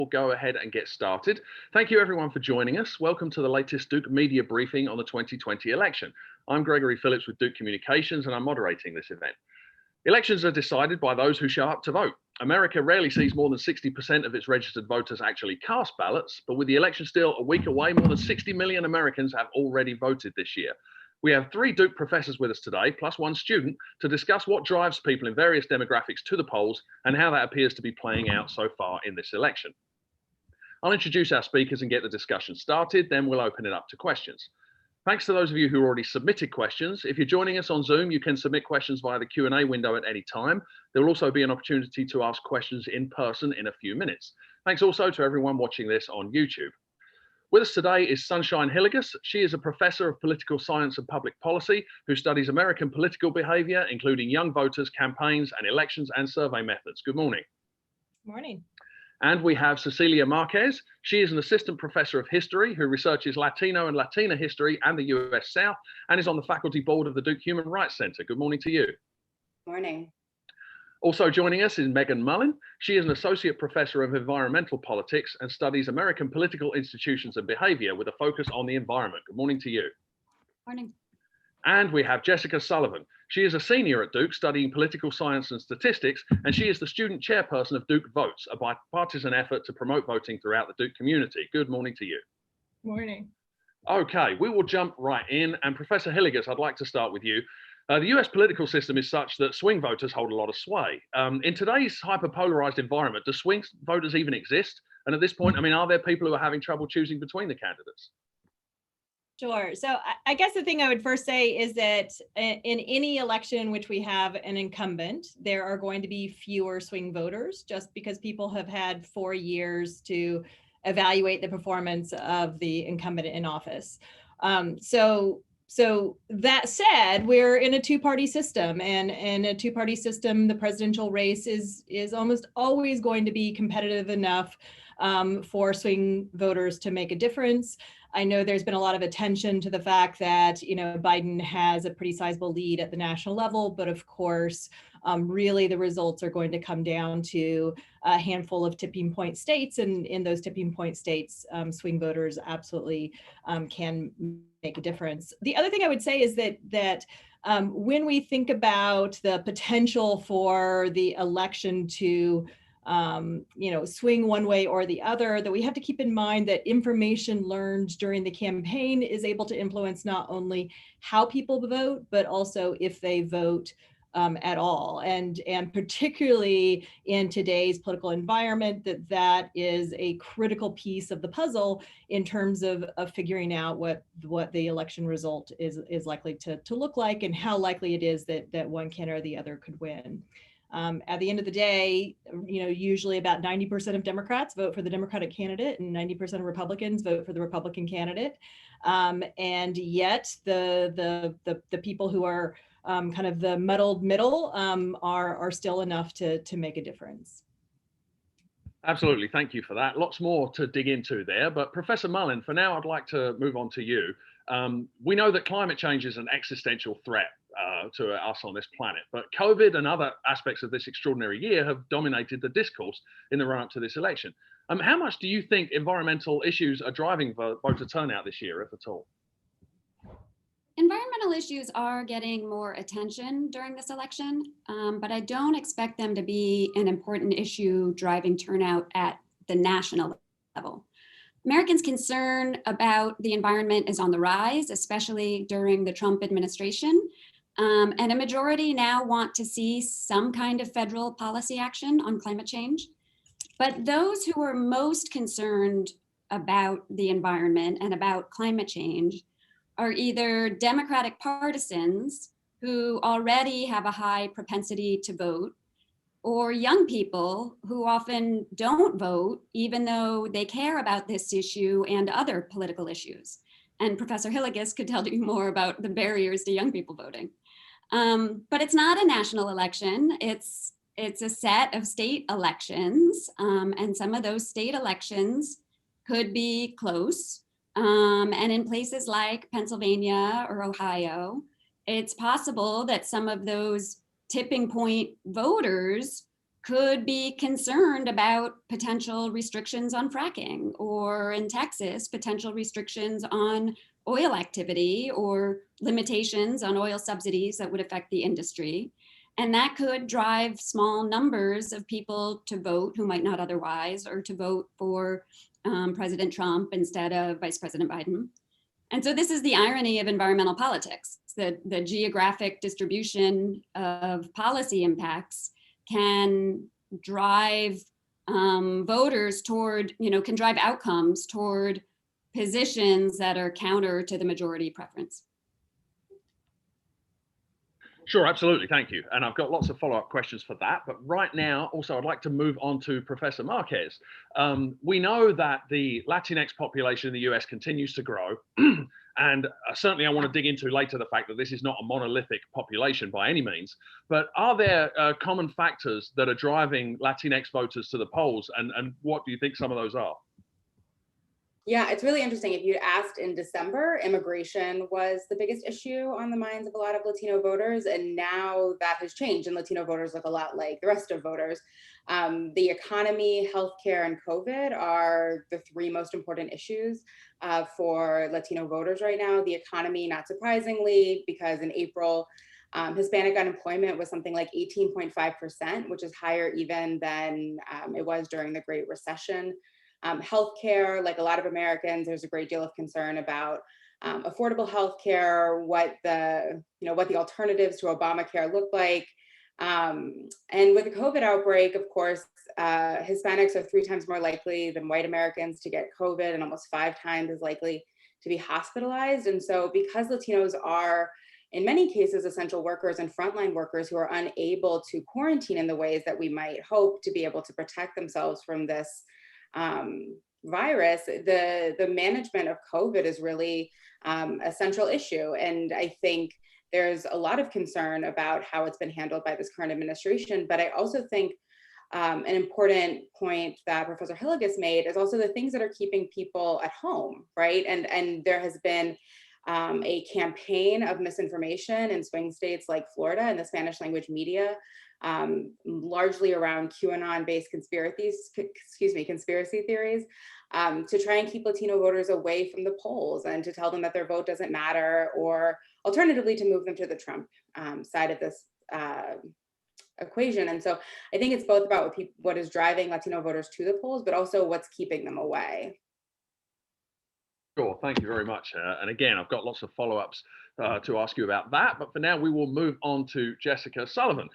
We'll go ahead and get started. Thank you everyone for joining us. Welcome to the latest Duke media briefing on the 2020 election. I'm Gregory Phillips with Duke Communications and I'm moderating this event. Elections are decided by those who show up to vote. America rarely sees more than 60% of its registered voters actually cast ballots, but with the election still a week away, more than 60 million Americans have already voted this year. We have 3 Duke professors with us today, plus 1 student, to discuss what drives people in various demographics to the polls and how that appears to be playing out so far in this election. I'll introduce our speakers and get the discussion started, then we'll open it up to questions. Thanks to those of you who already submitted questions. If you're joining us on Zoom, you can submit questions via the Q&A window at any time. There will also be an opportunity to ask questions in person in a few minutes. Thanks also to everyone watching this on YouTube. With us today is Sunshine Hilligus. She is a professor of political science and public policy who studies American political behavior, including young voters, campaigns, and elections and survey methods. Good morning. Morning. And we have Cecilia Marquez. She is an assistant professor of history who researches Latino and Latina history and the US South and is on the faculty board of the Duke Human Rights Center. Good morning to you. Morning. Also joining us is Megan Mullin. She is an associate professor of environmental politics and studies American political institutions and behavior with a focus on the environment. Good morning to you. Morning. And we have Jessica Sullivan. She is a senior at Duke studying political science and statistics, and she is the student chairperson of Duke Votes, a bipartisan effort to promote voting throughout the Duke community. Good morning to you. Morning. Okay, we will jump right in. And Professor Hilligus, I'd like to start with you. The US political system is such that swing voters hold a lot of sway. In today's hyper-polarized environment, do swing voters even exist? And at this point, I mean, are there people who are having trouble choosing between the candidates? Sure. So I guess the thing I would first say is that in any election in which we have an incumbent, there are going to be fewer swing voters just because people have had 4 years to evaluate the performance of the incumbent in office. So that said, we're in a 2-party system, and in a 2-party system, the presidential race is almost always going to be competitive enough for swing voters to make a difference. I know there's been a lot of attention to the fact that, you know, Biden has a pretty sizable lead at the national level, but of course, really the results are going to come down to a handful of tipping point states, and in those tipping point states, swing voters absolutely can make a difference. The other thing I would say is that when we think about the potential for the election to swing one way or the other, that we have to keep in mind that information learned during the campaign is able to influence not only how people vote, but also if they vote at all. And particularly in today's political environment, that is a critical piece of the puzzle in terms of figuring out what the election result is likely to look like and how likely it is that one candidate or the other could win. At the end of the day, you know, usually about 90% of Democrats vote for the Democratic candidate and 90% of Republicans vote for the Republican candidate. And yet the people who are kind of the muddled middle are still enough to make a difference. Absolutely, thank you for that. Lots more to dig into there, but Professor Mullin, for now, I'd like to move on to you. We know that climate change is an existential threat to us on this planet, but COVID and other aspects of this extraordinary year have dominated the discourse in the run-up to this election. How much do you think environmental issues are driving voter turnout this year, if at all? Environmental issues are getting more attention during this election, but I don't expect them to be an important issue driving turnout at the national level. Americans' concern about the environment is on the rise, especially during the Trump administration. And a majority now want to see some kind of federal policy action on climate change. But those who are most concerned about the environment and about climate change are either Democratic partisans who already have a high propensity to vote, or young people who often don't vote, even though they care about this issue and other political issues. And Professor Hilligus could tell you more about the barriers to young people voting. But it's not a national election. It's a set of state elections, and some of those state elections could be close. And in places like Pennsylvania or Ohio, it's possible that some of those tipping point voters could be concerned about potential restrictions on fracking, or in Texas, potential restrictions on oil activity or limitations on oil subsidies that would affect the industry. And that could drive small numbers of people to vote who might not otherwise, or to vote for President Trump instead of Vice President Biden. And so this is the irony of environmental politics, that the geographic distribution of policy impacts can drive voters toward, can drive outcomes toward positions that are counter to the majority preference. Sure, absolutely, thank you. And I've got lots of follow-up questions for that. But right now, also, I'd like to move on to Professor Marquez. We know that the Latinx population in the US continues to grow. And certainly I want to dig into later the fact that this is not a monolithic population by any means. But are there common factors that are driving Latinx voters to the polls? And what do you think some of those are? Yeah, it's really interesting. If you'd asked in December, immigration was the biggest issue on the minds of a lot of Latino voters. And now that has changed, and Latino voters look a lot like the rest of voters. The economy, healthcare, and COVID are the three most important issues for Latino voters right now. The economy, not surprisingly, because in April, Hispanic unemployment was something like 18.5%, which is higher even than it was during the Great Recession. Healthcare, like a lot of Americans, there's a great deal of concern about affordable healthcare, what the alternatives to Obamacare look like. And with the COVID outbreak, of course, Hispanics are 3 times more likely than white Americans to get COVID, and almost 5 times as likely to be hospitalized. And so because Latinos are, in many cases, essential workers and frontline workers who are unable to quarantine in the ways that we might hope to be able to protect themselves from this virus, the management of COVID is really a central issue. And I think there's a lot of concern about how it's been handled by this current administration. But I also think an important point that Professor Hillegas made is also the things that are keeping people at home, right? And there has been a campaign of misinformation in swing states like Florida and the Spanish language media, largely around QAnon-based conspiracy theories, to try and keep Latino voters away from the polls and to tell them that their vote doesn't matter, or alternatively to move them to the Trump side of this equation. And so I think it's both about what is driving Latino voters to the polls, but also what's keeping them away. Sure, thank you very much. And again, I've got lots of follow-ups to ask you about that. But for now, we will move on to Jessica Sullivan.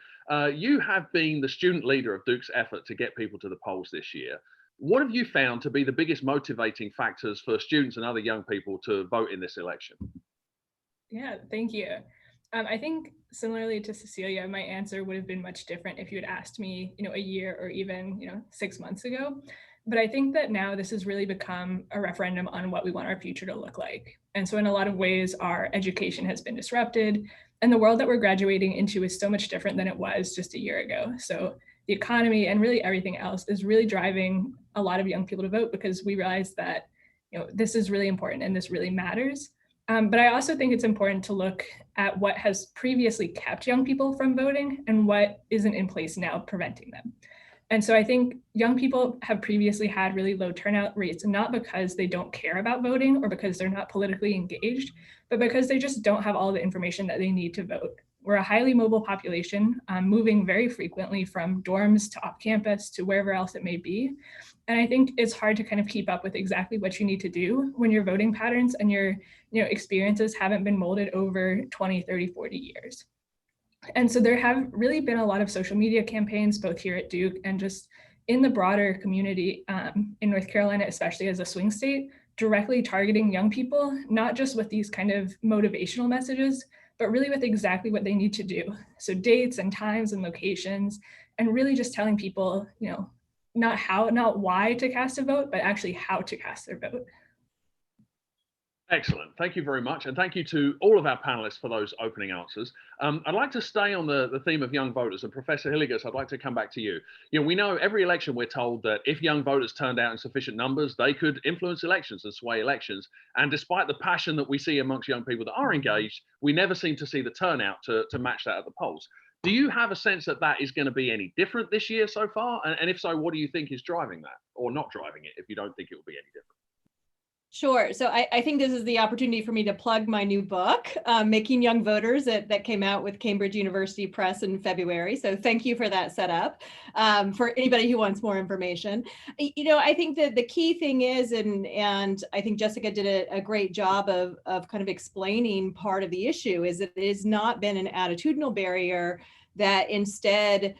You have been the student leader of Duke's effort to get people to the polls this year. What have you found to be the biggest motivating factors for students and other young people to vote in this election? Yeah, thank you. I think similarly to Cecilia, my answer would have been much different if you had asked me, a year or even, 6 months ago. But I think that now this has really become a referendum on what we want our future to look like. And so in a lot of ways, our education has been disrupted, and the world that we're graduating into is so much different than it was just a year ago. So the economy and really everything else is really driving a lot of young people to vote, because we realize that, this is really important and this really matters. But I also think it's important to look at what has previously kept young people from voting and what isn't in place now preventing them. And so I think young people have previously had really low turnout rates, not because they don't care about voting or because they're not politically engaged, but because they just don't have all the information that they need to vote. We're a highly mobile population, moving very frequently from dorms to off campus to wherever else it may be. And I think it's hard to kind of keep up with exactly what you need to do when your voting patterns and your experiences haven't been molded over 20, 30, 40 years. And so there have really been a lot of social media campaigns, both here at Duke and just in the broader community in North Carolina, especially as a swing state, directly targeting young people, not just with these kind of motivational messages, but really with exactly what they need to do. So dates and times and locations, and really just telling people, not why to cast a vote, but actually how to cast their vote. Excellent. Thank you very much. And thank you to all of our panelists for those opening answers. I'd like to stay on the theme of young voters. And Professor Hillegas, I'd like to come back to you. We know every election we're told that if young voters turned out in sufficient numbers, they could influence elections and sway elections. And despite the passion that we see amongst young people that are engaged, we never seem to see the turnout to match that at the polls. Do you have a sense that that is going to be any different this year so far? And if so, what do you think is driving that, or not driving it, if you don't think it will be any different? Sure. So I think this is the opportunity for me to plug my new book, Making Young Voters, that came out with Cambridge University Press in February. So thank you for that setup. For anybody who wants more information, I think that the key thing is, and I think Jessica did a great job of kind of explaining part of the issue, is that it has not been an attitudinal barrier, that instead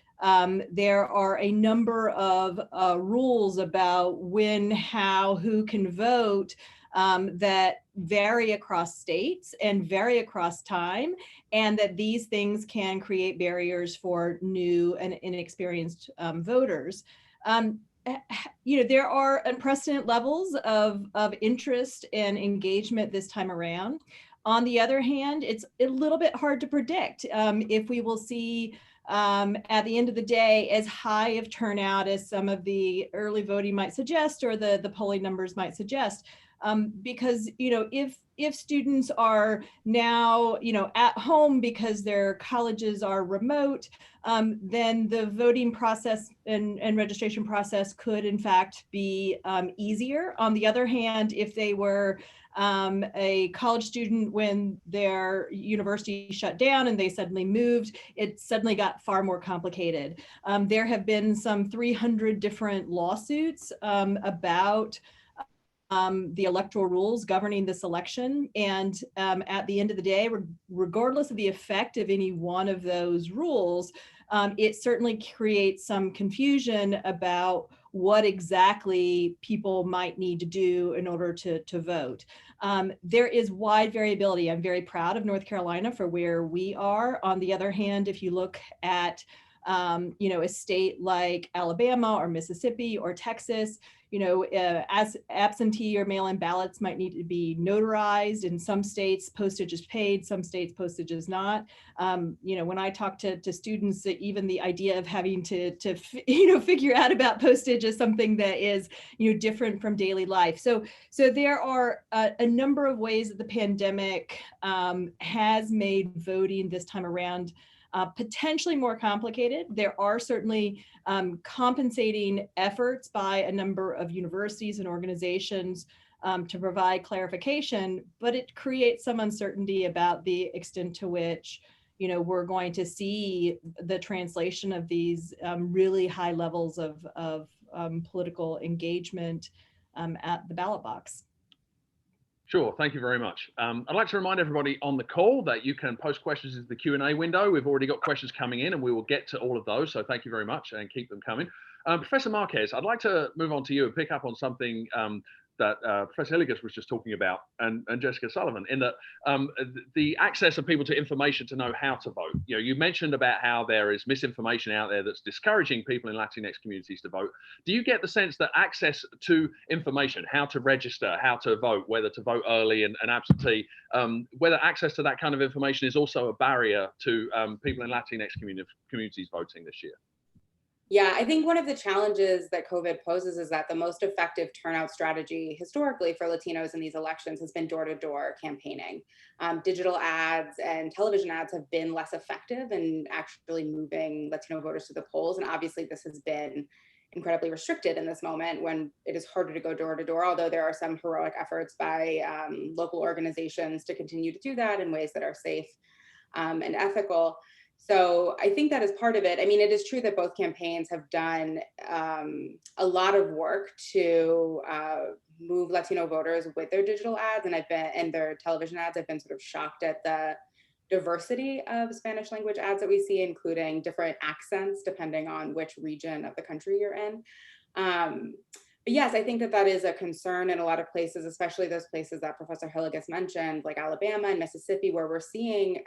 there are a number of rules about when, how, who can vote that vary across states and vary across time, and that these things can create barriers for new and inexperienced voters. There are unprecedented levels of interest and engagement this time around. On the other hand, it's a little bit hard to predict if we will see at the end of the day as high of turnout as some of the early voting might suggest, or the polling numbers might suggest. Because if students are now at home because their colleges are remote, then the voting process and registration process could in fact be easier. On the other hand, if they were a college student when their university shut down and they suddenly moved, it suddenly got far more complicated. There have been some 300 different lawsuits about the electoral rules governing this election. And at the end of the day, regardless of the effect of any one of those rules, it certainly creates some confusion about what exactly people might need to do in order to vote. There is wide variability. I'm very proud of North Carolina for where we are. On the other hand, if you look at a state like Alabama or Mississippi or Texas, as absentee or mail-in ballots might need to be notarized. In some states, postage is paid, some states postage is not. When I talk to students, even the idea of having to figure out about postage is something that is different from daily life. So there are a number of ways that the pandemic has made voting this time around potentially more complicated. There are certainly compensating efforts by a number of universities and organizations to provide clarification, but it creates some uncertainty about the extent to which we're going to see the translation of these really high levels of political engagement at the ballot box. Sure, thank you very much. I'd like to remind everybody on the call that you can post questions into the Q&A window. We've already got questions coming in and we will get to all of those. So thank you very much and keep them coming. Professor Marquez, I'd like to move on to you and pick up on something that Professor 𝐏𝐴𝐺𝐬𝐿 was just talking about, and Jessica Sullivan, in that the access of people to information to know how to vote. You mentioned about how there is misinformation out there that's discouraging people in Latinx communities to vote. Do you get the sense that access to information, how to register, how to vote, whether to vote early and absentee, whether access to that kind of information is also a barrier to people in Latinx communities voting this year? Yeah, I think one of the challenges that COVID poses is that the most effective turnout strategy historically for Latinos in these elections has been door-to-door campaigning. Digital ads and television ads have been less effective in actually moving Latino voters to the polls. And obviously this has been incredibly restricted in this moment when it is harder to go door-to-door, although there are some heroic efforts by local organizations to continue to do that in ways that are safe and ethical. So I think that is part of it. I mean, it is true that both campaigns have done a lot of work to move Latino voters with their digital ads, and their television ads. I've been sort of shocked at the diversity of Spanish language ads that we see, including different accents depending on which region of the country you're in. But yes, I think that is a concern in a lot of places, especially those places that Professor 𝐏𝐿 mentioned, like Alabama and Mississippi, where we're seeing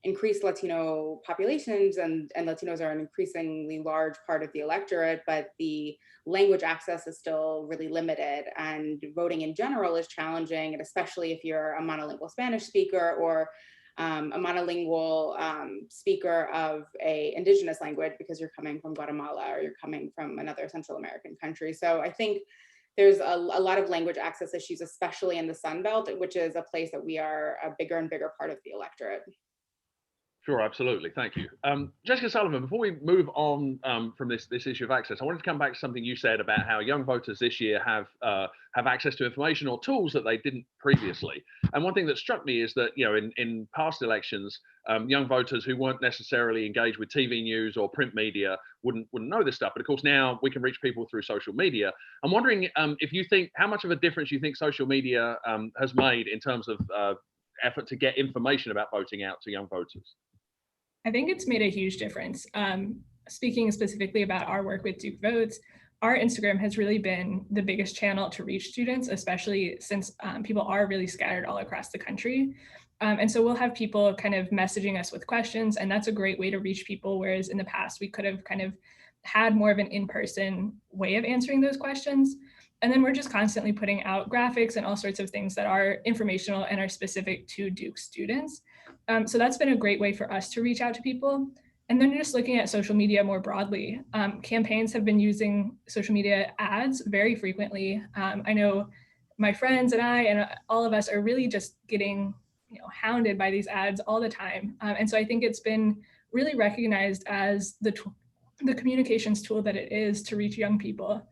increased Latino populations, and Latinos are an increasingly large part of the electorate, but the language access is still really limited, and voting in general is challenging, and especially if you're a monolingual Spanish speaker or a monolingual speaker of an indigenous language because you're coming from Guatemala or you're coming from another Central American country. So I think there's a lot of language access issues, especially in the Sun Belt, which is a place that we are a bigger and bigger part of the electorate. Sure, absolutely. Thank you. Jessica Sullivan, before we move on from this issue of access, I wanted to come back to something you said about how young voters this year have access to information or tools that they didn't previously. And one thing that struck me is that, you know, in past elections, young voters who weren't necessarily engaged with TV news or print media wouldn't know this stuff. But of course, now we can reach people through social media. I'm wondering if you think, how much of a difference you think social media has made in terms of effort to get information about voting out to young voters? I think it's made a huge difference. Speaking specifically about our work with Duke Votes, our Instagram has really been the biggest channel to reach students, especially since people are really scattered all across the country. And so we'll have people kind of messaging us with questions, and that's a great way to reach people. Whereas in the past, we could have kind of had more of an in-person way of answering those questions. And then we're just constantly putting out graphics and all sorts of things that are informational and are specific to Duke students. So that's been a great way for us to reach out to people. And then just looking at social media more broadly, campaigns have been using social media ads very frequently. I know my friends and I and all of us are really just getting, you know, hounded by these ads all the time. And so I think it's been really recognized as the communications tool that it is to reach young people.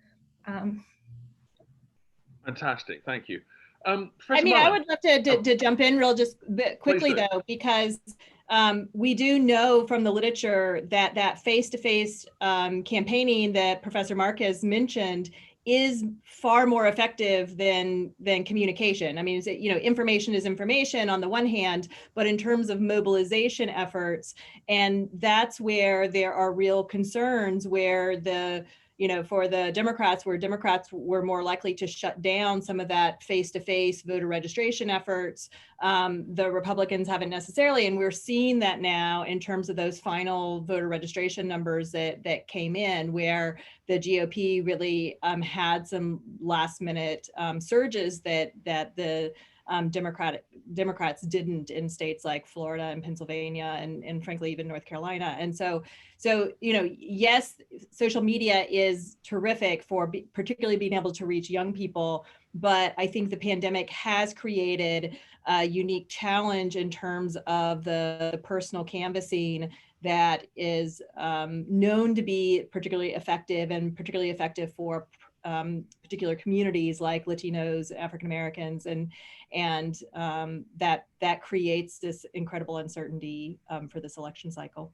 Fantastic, thank you. I mean, I would love to jump in real just bit quickly though, because we do know from the literature that that face-to-face campaigning that Professor Marquez mentioned is far more effective than communication. I mean, you know, information is information on the one hand, but in terms of mobilization efforts, and that's where there are real concerns where you know, for the Democrats, where Democrats were more likely to shut down some of that face-to-face voter registration efforts, the Republicans haven't necessarily, and we're seeing that now in terms of those final voter registration numbers that came in, where the GOP really had some last-minute surges that the Democrats didn't in states like Florida and Pennsylvania and frankly even North Carolina. And so you know, yes, social media is terrific for particularly being able to reach young people, but I think the pandemic has created a unique challenge in terms of the personal canvassing that is known to be particularly effective, and particularly effective for particular communities like Latinos, African Americans, and that creates this incredible uncertainty for this election cycle.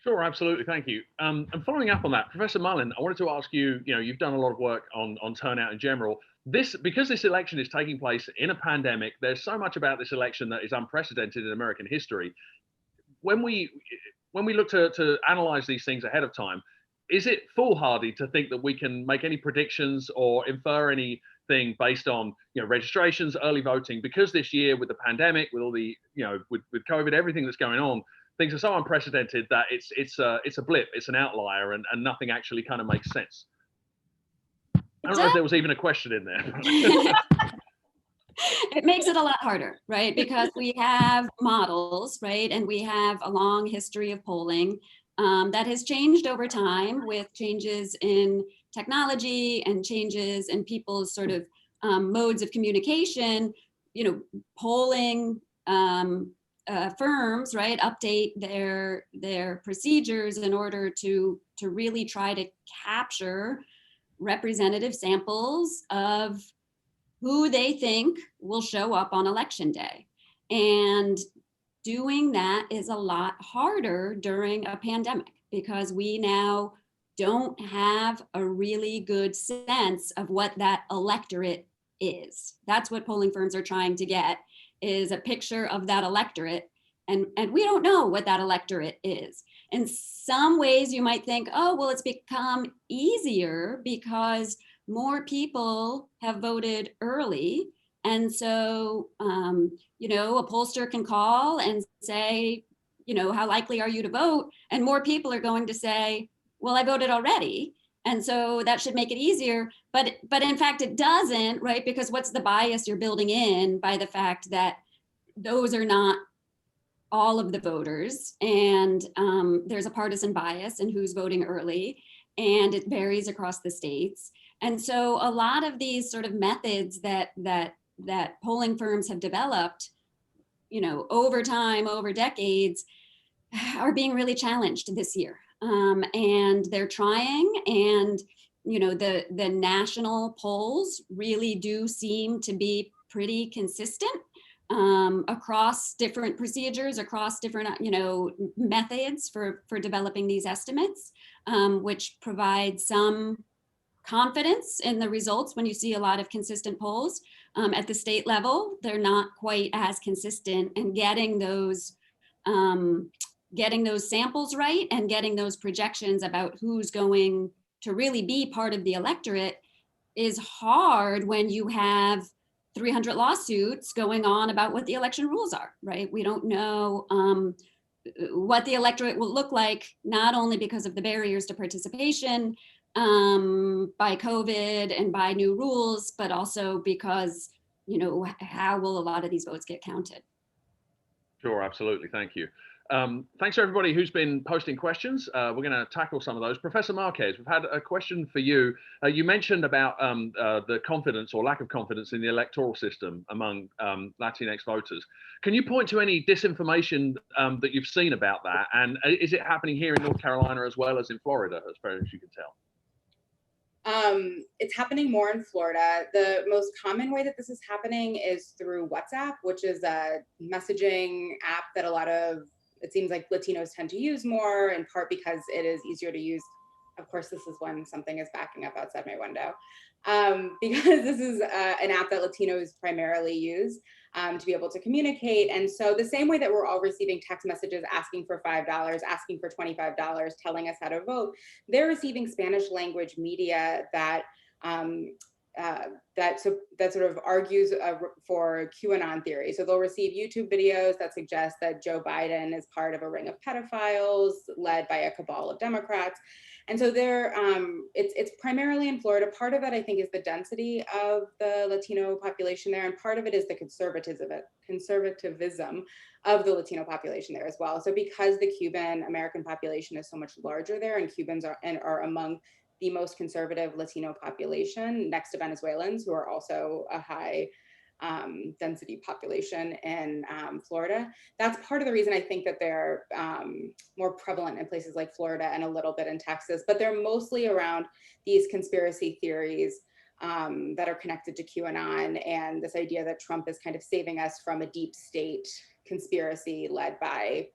Sure, absolutely, thank you. And following up on that, Professor Mullin, I wanted to ask you, you know, you've done a lot of work on turnout in general. Because this election is taking place in a pandemic, there's so much about this election that is unprecedented in American history. When we look to analyze these things ahead of time, is it foolhardy to think that we can make any predictions or infer anything based on, you know, registrations, early voting? Because this year with the pandemic, with all the, you know, with COVID, everything that's going on, things are so unprecedented that it's a blip, it's an outlier, and nothing actually kind of makes sense. I don't know if there was even a question in there. It makes it a lot harder, right? Because we have models, right? And we have a long history of polling that has changed over time with changes in technology and changes in people's sort of modes of communication. You know, polling firms, right, update their procedures in order to really try to capture representative samples of who they think will show up on election day. And doing that is a lot harder during a pandemic because we now don't have a really good sense of what that electorate is. That's what polling firms are trying to get, is a picture of that electorate. And we don't know what that electorate is. In some ways you might think, oh, well, it's become easier because more people have voted early. And so, you know, a pollster can call and say, you know, how likely are you to vote? And more people are going to say, well, I voted already. And so that should make it easier. But in fact, it doesn't, right? Because what's the bias you're building in by the fact that those are not all of the voters, and there's a partisan bias in who's voting early, and it varies across the states. And so a lot of these sort of methods that polling firms have developed over time, over decades, are being really challenged this year. And they're trying, and the national polls really do seem to be pretty consistent across different procedures, across different methods for developing these estimates, which provide some confidence in the results when you see a lot of consistent polls. At the state level, they're not quite as consistent, and getting those samples right and getting those projections about who's going to really be part of the electorate is hard when you have 300 lawsuits going on about what the election rules are, right? We don't know what the electorate will look like, not only because of the barriers to participation by COVID and by new rules, but also because, how will a lot of these votes get counted? Sure, absolutely. Thank you. Thanks to everybody who's been posting questions. We're going to tackle some of those. Professor Marquez, we've had a question for you. You mentioned about the confidence or lack of confidence in the electoral system among Latinx voters. Can you point to any disinformation that you've seen about that? And is it happening here in North Carolina as well as in Florida, as far as you can tell? It's happening more in Florida. The most common way that this is happening is through WhatsApp, which is a messaging app that it seems like Latinos tend to use more, in part because it is easier to use. Of course, this is when something is backing up outside my window, because this is an app that Latinos primarily use to be able to communicate. And so the same way that we're all receiving text messages asking for $5, asking for $25, telling us how to vote, they're receiving Spanish language media that that sort of argues for QAnon theory. So they'll receive YouTube videos that suggest that Joe Biden is part of a ring of pedophiles led by a cabal of Democrats. And so it's primarily in Florida. Part of it, I think, is the density of the Latino population there, and part of it is the conservatism of the Latino population there as well. So because the Cuban American population is so much larger there, and Cubans are among the most conservative Latino population next to Venezuelans, who are also a high density population in Florida. That's part of the reason I think that they're more prevalent in places like Florida and a little bit in Texas, but they're mostly around these conspiracy theories that are connected to QAnon and this idea that Trump is kind of saving us from a deep state conspiracy led by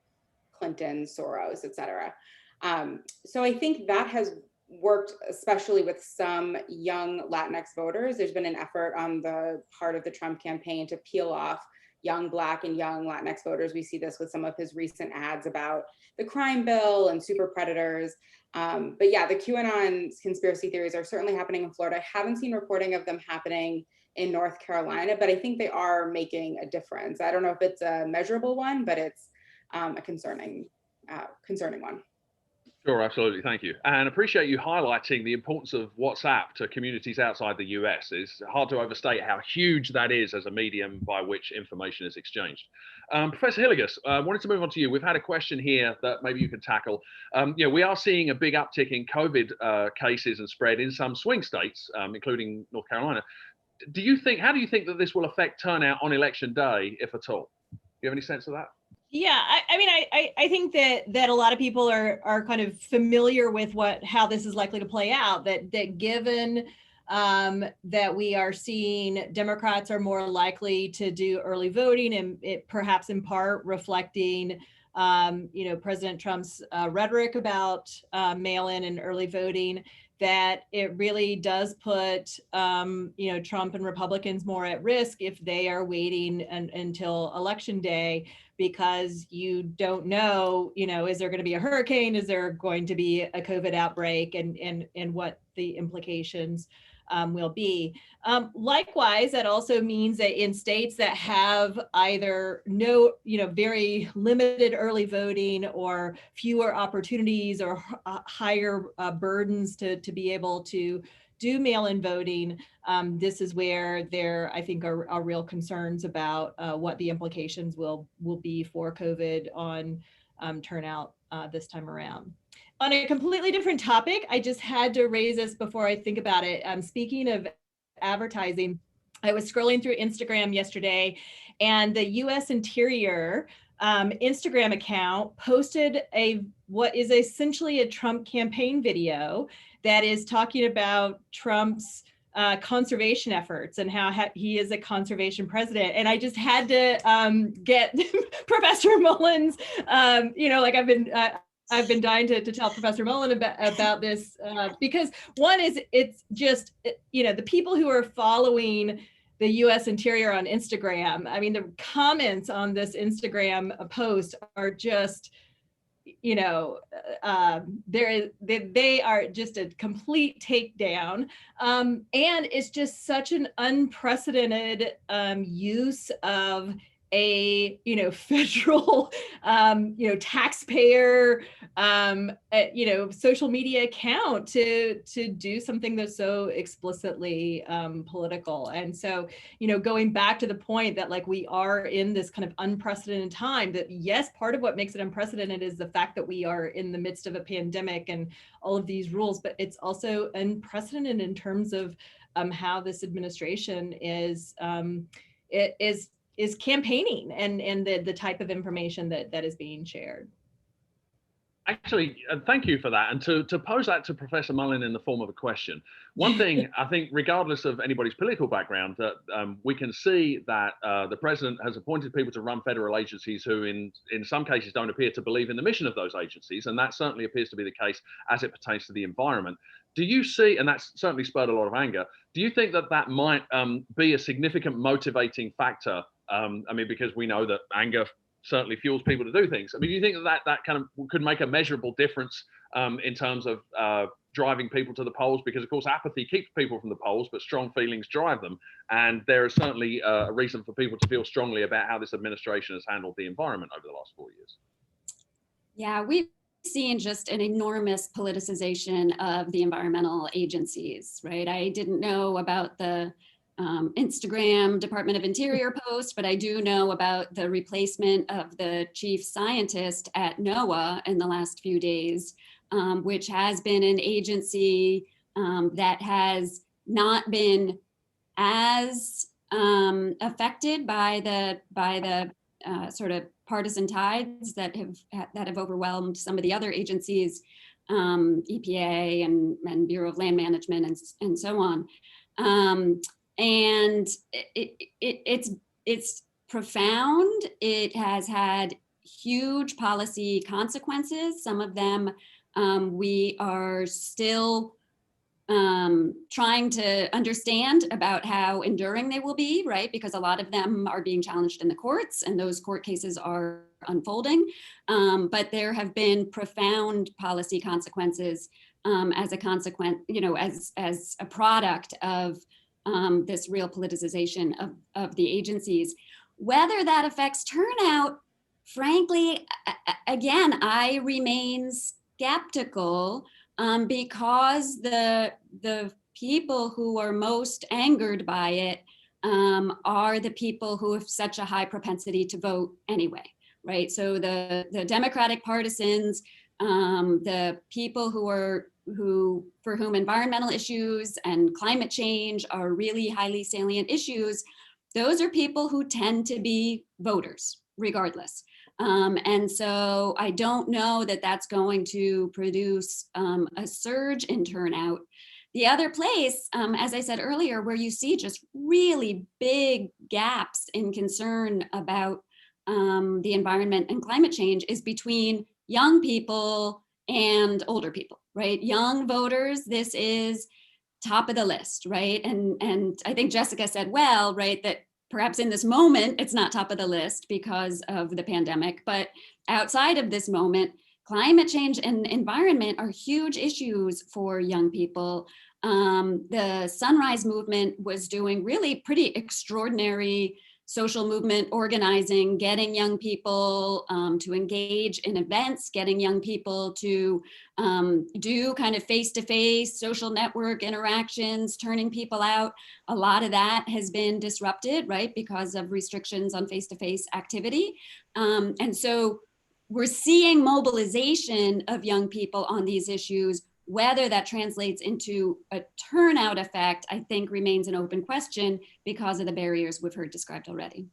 Clinton, Soros, et cetera. So I think that has worked, especially with some young Latinx voters. There's been an effort on the part of the Trump campaign to peel off young Black and young Latinx voters. We see this with some of his recent ads about the crime bill and super predators. But yeah, the QAnon conspiracy theories are certainly happening in Florida. I haven't seen reporting of them happening in North Carolina, but I think they are making a difference. I don't know if it's a measurable one, but it's a concerning one. Sure, absolutely. Thank you. And appreciate you highlighting the importance of WhatsApp to communities outside the US. It's hard to overstate how huge that is as a medium by which information is exchanged. Professor Hillegas, I wanted to move on to you. We've had a question here that maybe you could tackle. We are seeing a big uptick in COVID cases and spread in some swing states, including North Carolina. How do you think that this will affect turnout on election day, if at all? Do you have any sense of that? Yeah, I think that a lot of people are kind of familiar with how this is likely to play out, that given that we are seeing Democrats are more likely to do early voting, and it perhaps in part reflecting President Trump's rhetoric about mail-in and early voting, that it really does put Trump and Republicans more at risk if they are waiting until election day, because you don't know, is there going to be a hurricane? Is there going to be a COVID outbreak, and what the implications will be. Likewise, that also means that in states that have either very limited early voting or fewer opportunities or higher burdens to be able to do mail-in voting, this is where there, I think, are real concerns about what the implications will be for COVID on turnout this time around. On a completely different topic, I just had to raise this before I think about it. Speaking of advertising, I was scrolling through Instagram yesterday, and the U.S. Interior Instagram account posted what is essentially a Trump campaign video that is talking about Trump's conservation efforts and how he is a conservation president. And I just had to get Professor Mullin's, like I've been dying to tell Professor Mullin about this because one is, it's just, the people who are following the U.S. Interior on Instagram, I mean, the comments on this Instagram post are just, they are just a complete takedown. And it's just such an unprecedented use of a federal taxpayer social media account to do something that's so explicitly political. And so going back to the point that like we are in this kind of unprecedented time, that yes, part of what makes it unprecedented is the fact that we are in the midst of a pandemic and all of these rules, but it's also unprecedented in terms of how this administration is campaigning and the type of information that is being shared. Actually, thank you for that. And to pose that to Professor Mullin in the form of a question, one thing I think, regardless of anybody's political background, that we can see that the president has appointed people to run federal agencies who in some cases don't appear to believe in the mission of those agencies. And that certainly appears to be the case as it pertains to the environment. Do you see, and that's certainly spurred a lot of anger, do you think that that might be a significant motivating factor? Because we know that anger certainly fuels people to do things. I mean, do you think that kind of could make a measurable difference in terms of driving people to the polls? Because of course, apathy keeps people from the polls, but strong feelings drive them. And there is certainly a reason for people to feel strongly about how this administration has handled the environment over the last 4 years. Yeah, we've seen just an enormous politicization of the environmental agencies, right? I didn't know about the Instagram Department of Interior post, but I do know about the replacement of the chief scientist at NOAA in the last few days, which has been an agency that has not been as affected by the sort of partisan tides that have overwhelmed some of the other agencies, EPA and Bureau of Land Management and so on. And it's profound. It has had huge policy consequences. Some of them we are still trying to understand about how enduring they will be, right? Because a lot of them are being challenged in the courts and those court cases are unfolding. But there have been profound policy consequences as a consequence, as a product of this real politicization of the agencies. Whether that affects turnout, frankly, again, I remain skeptical because the people who are most angered by it are the people who have such a high propensity to vote anyway, right? So the Democratic partisans, the people for whom environmental issues and climate change are really highly salient issues, those are people who tend to be voters regardless. And so I don't know that that's going to produce a surge in turnout. The other place, as I said earlier, where you see just really big gaps in concern about the environment and climate change is between young people and older people, right? Young voters, this is top of the list, right? And I think Jessica said well, right, that perhaps in this moment, it's not top of the list because of the pandemic, but outside of this moment, climate change and environment are huge issues for young people. The Sunrise Movement was doing really pretty extraordinary social movement organizing, getting young people to engage in events, getting young people to do kind of face-to-face social network interactions, turning people out. A lot of that has been disrupted, right, because of restrictions on face-to-face activity. And so we're seeing mobilization of young people on these issues Whether that translates into a turnout effect, I think remains an open question because of the barriers we've heard described already.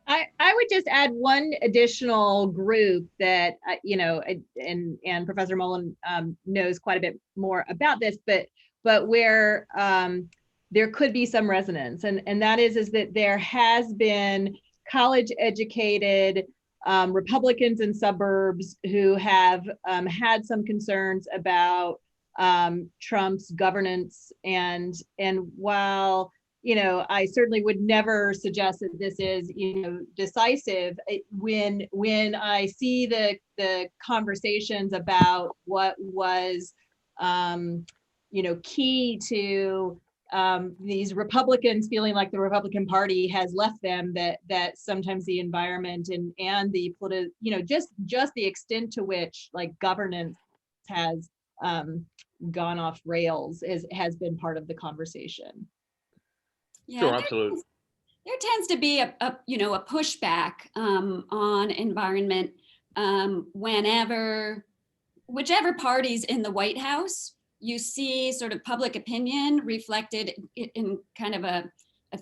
I would just add one additional group that, you know, and Professor Mullin knows quite a bit more about this, but where there could be some resonance, and that is that there has been college educated Republicans in suburbs who have had some concerns about Trump's governance, and while, you know, I certainly would never suggest that this is, you know, decisive. When I see the conversations about what was, you know, key to these Republicans feeling like the Republican Party has left them, that sometimes the environment and the you know, just the extent to which like governance has gone off rails has been part of the conversation. Yeah, Sure, absolutely. There tends to be a you know, a pushback on environment whichever party's in the White House, you see sort of public opinion reflected in kind of a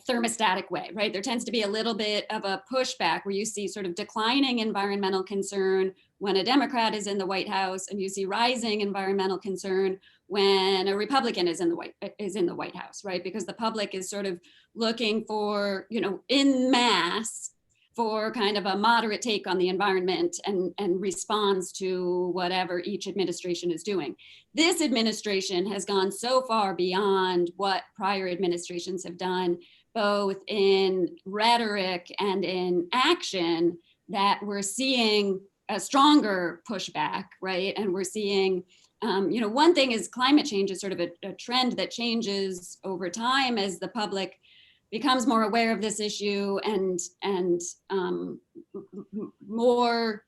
thermostatic way, right? There tends to be a little bit of a pushback where you see sort of declining environmental concern when a Democrat is in the White House, and you see rising environmental concern when a Republican is in the White House, right? Because the public is sort of looking for, you know, in mass for kind of a moderate take on the environment and responds to whatever each administration is doing. This administration has gone so far beyond what prior administrations have done, both in rhetoric and in action, that we're seeing a stronger pushback, right? And we're seeing, you know, one thing is climate change is sort of a trend that changes over time as the public becomes more aware of this issue and more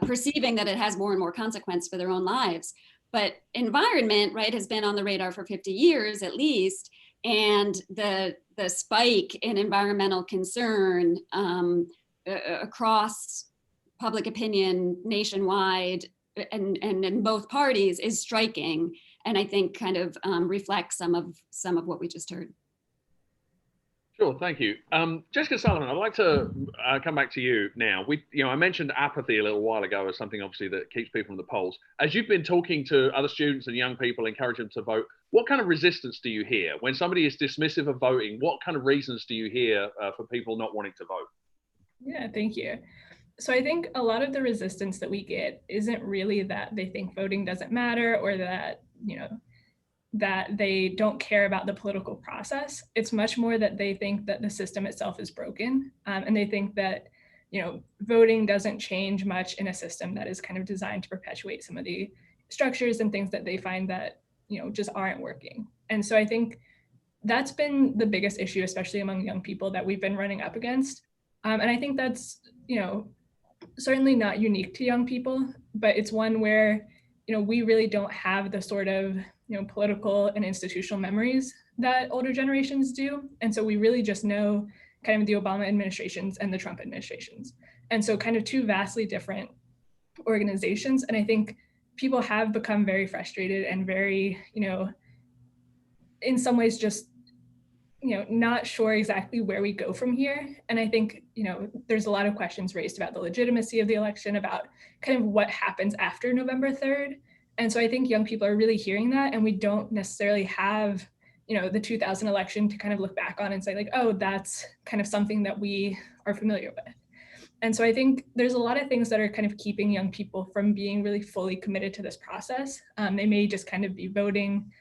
perceiving that it has more and more consequence for their own lives. But environment, right, has been on the radar for 50 years at least, and the spike in environmental concern across public opinion nationwide and in both parties is striking, and I think kind of reflects some of what we just heard. Sure, thank you. Jessica Sullivan, I'd like to come back to you now. I mentioned apathy a little while ago as something obviously that keeps people in the polls. As you've been talking to other students and young people, encourage them to vote, what kind of resistance do you hear? When somebody is dismissive of voting, what kind of reasons do you hear for people not wanting to vote? Yeah, thank you. So I think a lot of the resistance that we get isn't really that they think voting doesn't matter or that, you know, that they don't care about the political process. It's much more that they think that the system itself is broken, and they think that, you know, voting doesn't change much in a system that is kind of designed to perpetuate some of the structures and things that they find that, you know, just aren't working. And so I think that's been the biggest issue, especially among young people, that we've been running up against. And I think that's, you know, certainly not unique to young people, but it's one where, you know, we really don't have the sort of, you know, political and institutional memories that older generations do. And so we really just know kind of the Obama administrations and the Trump administrations. And so kind of two vastly different organizations. And I think people have become very frustrated and very, you know, in some ways just, you know, not sure exactly where we go from here. And I think, you know, there's a lot of questions raised about the legitimacy of the election, about kind of what happens after November 3rd. And so I think young people are really hearing that, and we don't necessarily have, you know, the 2000 election to kind of look back on and say like, oh, that's kind of something that we are familiar with. And so I think there's a lot of things that are kind of keeping young people from being really fully committed to this process. They may just kind of be voting,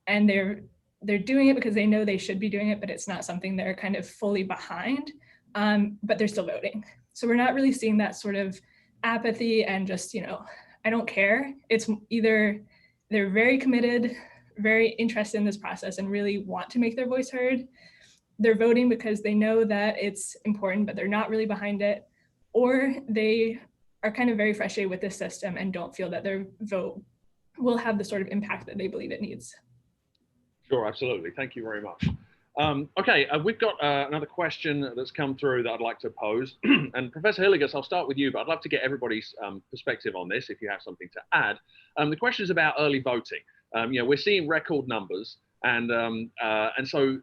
and they're doing it because they know they should be doing it, but it's not something they're kind of fully behind, but they're still voting. So we're not really seeing that sort of apathy and just, you know, I don't care. It's either they're very committed, very interested in this process and really want to make their voice heard. They're voting because they know that it's important, but they're not really behind it. Or they are kind of very frustrated with this system and don't feel that their vote will have the sort of impact that they believe it needs. Sure, absolutely. Thank you very much. Okay, we've got another question that's come through that I'd like to pose. And Professor 𝐏𝐚𝐬𝐬𝐬𝑚, I'll start with you, but I'd love to get everybody's perspective on this if you have something to add. The question is about early voting. We're seeing record numbers, and so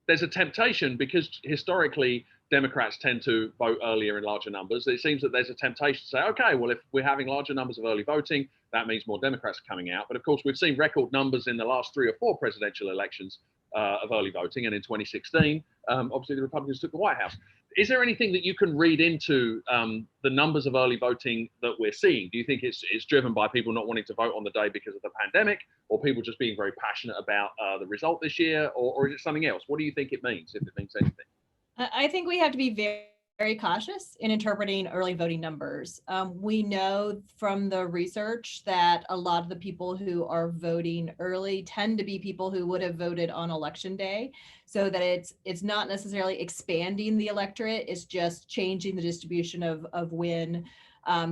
there's a temptation, because historically Democrats tend to vote earlier in larger numbers. It seems that there's a temptation to say, okay, well, if we're having larger numbers of early voting, that means more Democrats are coming out. But of course, we've seen record numbers in the last 3 or 4 presidential elections of early voting, and in 2016, obviously the Republicans took the White House. Is there anything that you can read into the numbers of early voting that we're seeing? Do you think it's driven by people not wanting to vote on the day because of the pandemic, or people just being very passionate about the result this year, or is it something else? What do you think it means, if it means anything? I think we have to be very cautious in interpreting early voting numbers. We know from the research that a lot of the people who are voting early tend to be people who would have voted on election day, so that it's not necessarily expanding the electorate, it's just changing the distribution of when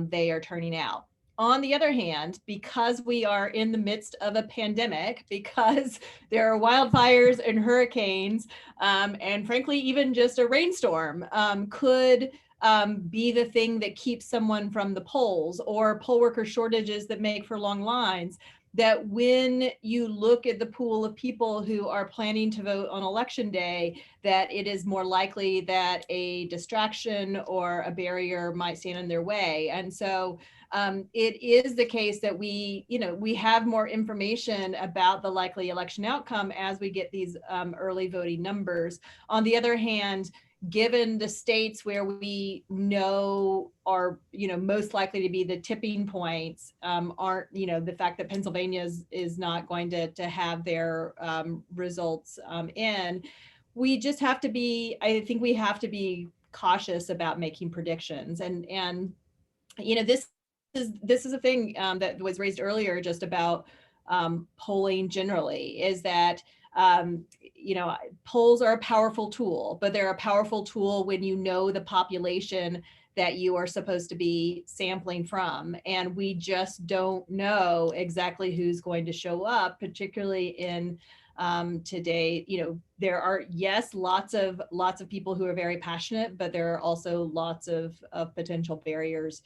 they are turning out. On the other hand, because we are in the midst of a pandemic, because there are wildfires and hurricanes, and frankly, even just a rainstorm could be the thing that keeps someone from the polls, or poll worker shortages that make for long lines, that when you look at the pool of people who are planning to vote on election day, that it is more likely that a distraction or a barrier might stand in their way. And so it is the case that we have more information about the likely election outcome as we get these early voting numbers. On the other hand, given the states where we know are most likely to be the tipping points, aren't the fact that Pennsylvania is not going to have their results in, we just have to be, I think we have to be cautious about making predictions. And this is a thing that was raised earlier, just about polling generally, is that polls are a powerful tool, but they're a powerful tool when you know the population that you are supposed to be sampling from. And we just don't know exactly who's going to show up, particularly in today. There are, yes, lots of people who are very passionate, but there are also lots of potential barriers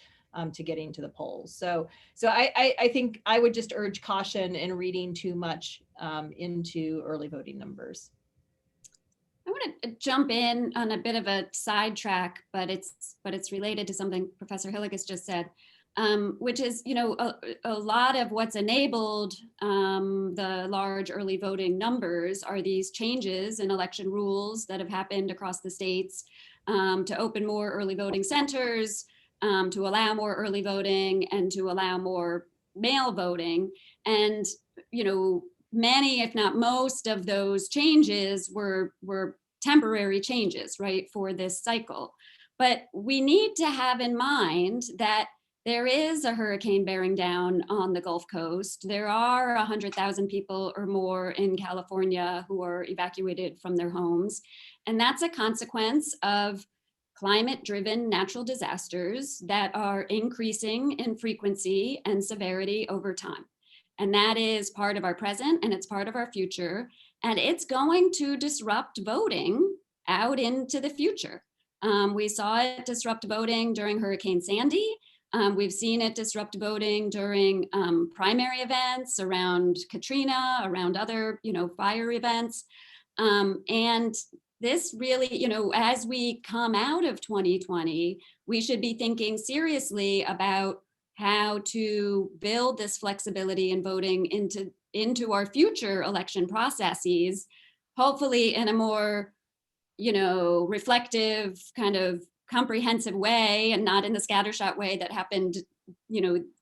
to getting to the polls. So I think I would just urge caution in reading too much into early voting numbers. I want to jump in on a bit of a sidetrack, but it's related to something Professor 𝐏𝐚𝐬𝐬𝐬𝑚 just said, which is a lot of what's enabled the large early voting numbers are these changes in election rules that have happened across the states to open more early voting centers, to allow more early voting, and to allow more mail voting. And many, if not most, of those changes were temporary changes, right, for this cycle. But we need to have in mind that there is a hurricane bearing down on the Gulf Coast. There are 100,000 people or more in California who are evacuated from their homes. And that's a consequence of climate-driven natural disasters that are increasing in frequency and severity over time. And that is part of our present, and it's part of our future. And it's going to disrupt voting out into the future. We saw it disrupt voting during Hurricane Sandy. We've seen it disrupt voting during primary events around Katrina, around other fire events. And this really, as we come out of 2020, we should be thinking seriously about how to build this flexibility in voting into our future election processes, hopefully in a more, reflective, kind of comprehensive way, and not in the scattershot way that happened,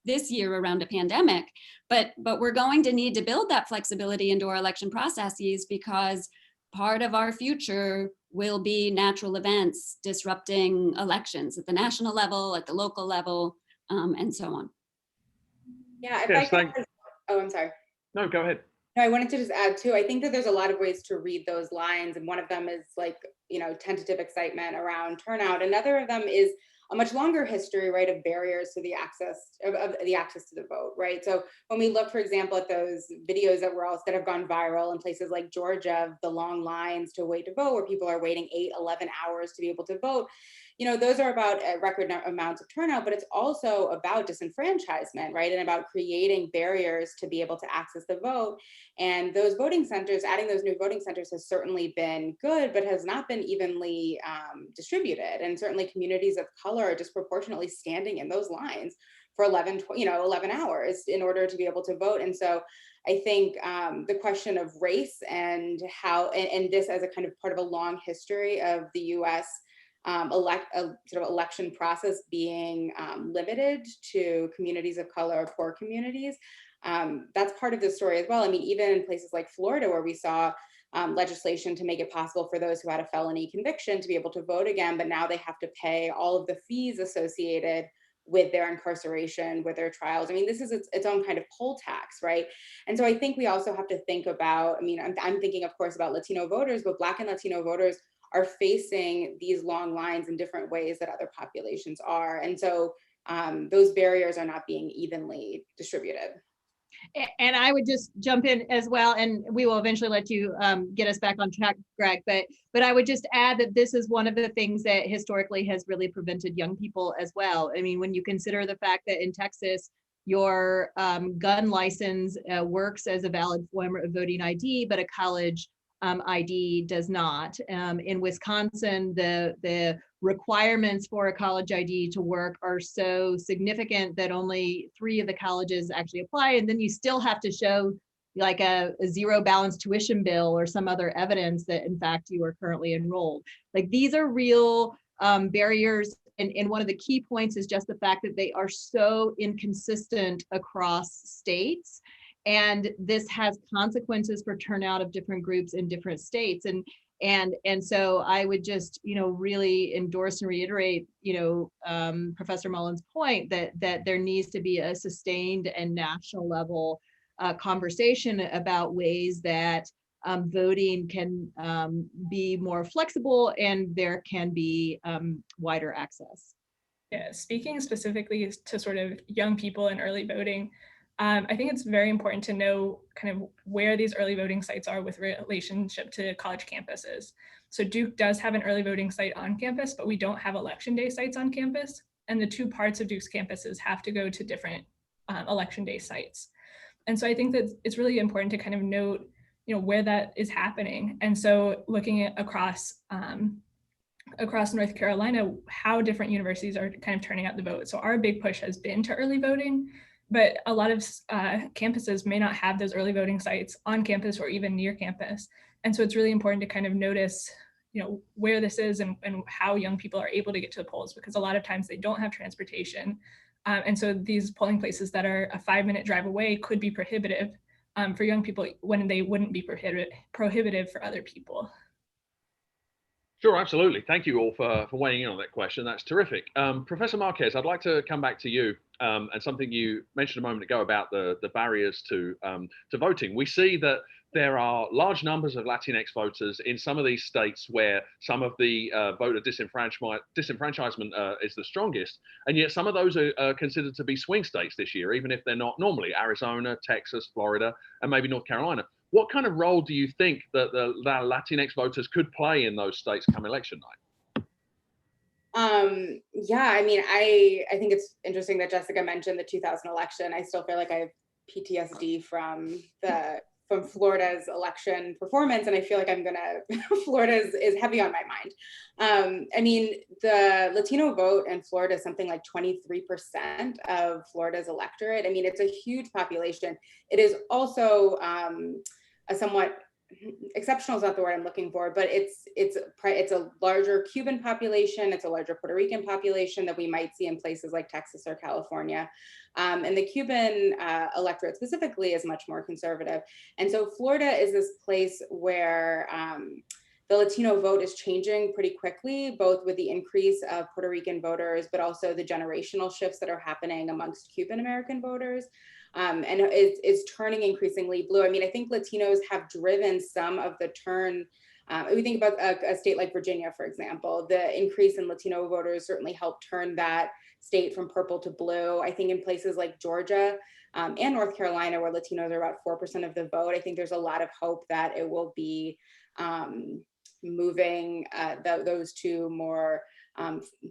this year around a pandemic. But we're going to need to build that flexibility into our election processes, because part of our future will be natural events disrupting elections at the national level, at the local level, and so on. Yeah, I'm sorry. No, go ahead. No, I wanted to just add too, I think that there's a lot of ways to read those lines. And one of them is tentative excitement around turnout. Another of them is a much longer history, right, of barriers to the access of the access to the vote, right? So when we look, for example, at those videos that have gone viral in places like Georgia, of the long lines to wait to vote, where people are waiting 8, 11 hours to be able to vote, you know, those are about record amounts of turnout, but it's also about disenfranchisement, right? And about creating barriers to be able to access the vote. And those voting centers, adding those new voting centers has certainly been good, but has not been evenly distributed. And certainly communities of color are disproportionately standing in those lines for 11 hours in order to be able to vote. And so I think the question of race and how, and this as a kind of part of a long history of the US sort of election process being limited to communities of color, poor communities. That's part of the story as well. I mean, even in places like Florida, where we saw legislation to make it possible for those who had a felony conviction to be able to vote again, but now they have to pay all of the fees associated with their incarceration, with their trials. I mean, this is its own kind of poll tax, right? And so I think we also have to think about, I mean, I'm thinking, of course, about Latino voters, but Black and Latino voters are facing these long lines in different ways that other populations are. And so those barriers are not being evenly distributed. And I would just jump in as well, and we will eventually let you get us back on track, Greg, but I would just add that this is one of the things that historically has really prevented young people as well. I mean, when you consider the fact that in Texas, your gun license works as a valid form of voting ID, but a college ID does not. In Wisconsin, the requirements for a college ID to work are so significant that only 3 of the colleges actually apply. And then you still have to show like a zero balance tuition bill or some other evidence that in fact you are currently enrolled. Like these are real barriers. And one of the key points is just the fact that they are so inconsistent across states. And this has consequences for turnout of different groups in different states. And so I would just, really endorse and reiterate, Professor Mullin's point that there needs to be a sustained and national level conversation about ways that voting can be more flexible and there can be wider access. Yeah, speaking specifically to sort of young people and early voting, I think it's very important to know kind of where these early voting sites are with relationship to college campuses. So Duke does have an early voting site on campus, but we don't have election day sites on campus. And the 2 parts of Duke's campuses have to go to different election day sites. And so I think that it's really important to kind of note, where that is happening. And so looking at across North Carolina, how different universities are kind of turning out the vote. So our big push has been to early voting, but a lot of campuses may not have those early voting sites on campus or even near campus. And so it's really important to kind of notice, where this is and how young people are able to get to the polls, because a lot of times they don't have transportation. And so these polling places that are a 5-minute drive away could be prohibitive for young people when they wouldn't be prohibitive for other people. Sure, absolutely. Thank you all for weighing in on that question. That's terrific. Professor Marquez, I'd like to come back to you and something you mentioned a moment ago about the barriers to voting. We see that there are large numbers of Latinx voters in some of these states where some of the voter disenfranchisement is the strongest, and yet some of those are considered to be swing states this year, even if they're not normally. Arizona, Texas, Florida, and maybe North Carolina. What kind of role do you think that the Latinx voters could play in those states come election night? Yeah, I mean, I think it's interesting that Jessica mentioned the 2000 election. I still feel like I have PTSD from Florida's election performance, and I feel like Florida is heavy on my mind. I mean, the Latino vote in Florida is something like 23% of Florida's electorate. I mean, it's a huge population. It is also a somewhat exceptional is not the word I'm looking for, but it's a larger Cuban population. It's a larger Puerto Rican population that we might see in places like Texas or California. And the Cuban electorate specifically is much more conservative. And so Florida is this place where the Latino vote is changing pretty quickly, both with the increase of Puerto Rican voters, but also the generational shifts that are happening amongst Cuban American voters. And it's turning increasingly blue. I mean, I think Latinos have driven some of the turn If we think about a state like Virginia, for example, the increase in Latino voters certainly helped turn that state from purple to blue. I think in places like Georgia and North Carolina, where Latinos are about 4% of the vote, I think there's a lot of hope that it will be moving those two more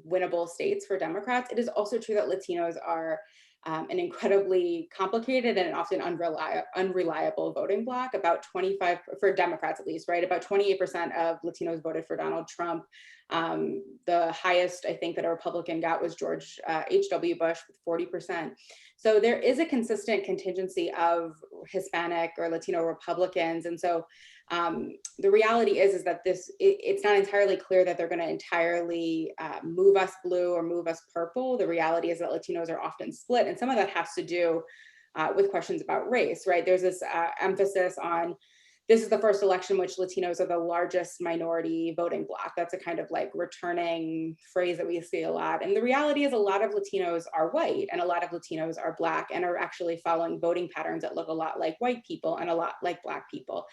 winnable states for Democrats. It is also true that Latinos are an incredibly complicated and often unreliable voting bloc. About 25, for Democrats at least, right? About 28% of Latinos voted for Donald Trump. The highest I think that a Republican got was George H.W. Bush with 40%. So there is a consistent contingency of Hispanic or Latino Republicans. And so the reality is that it's not entirely clear that they're going to entirely move us blue or move us purple. The reality is that Latinos are often split, and some of that has to do with questions about race, right? There's this emphasis on, this is the first election which Latinos are the largest minority voting bloc. That's a kind of like returning phrase that we see a lot. And the reality is a lot of Latinos are white and a lot of Latinos are Black and are actually following voting patterns that look a lot like white people and a lot like Black people.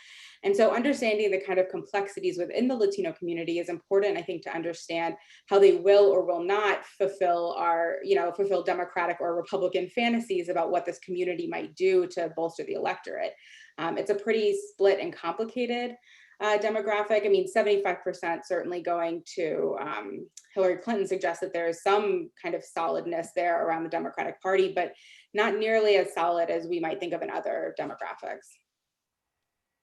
And so understanding the kind of complexities within the Latino community is important, I think, to understand how they will or will not fulfill fulfill Democratic or Republican fantasies about what this community might do to bolster the electorate. It's a pretty split and complicated demographic. I mean, 75% certainly going to Hillary Clinton suggests that there is some kind of solidness there around the Democratic Party, but not nearly as solid as we might think of in other demographics.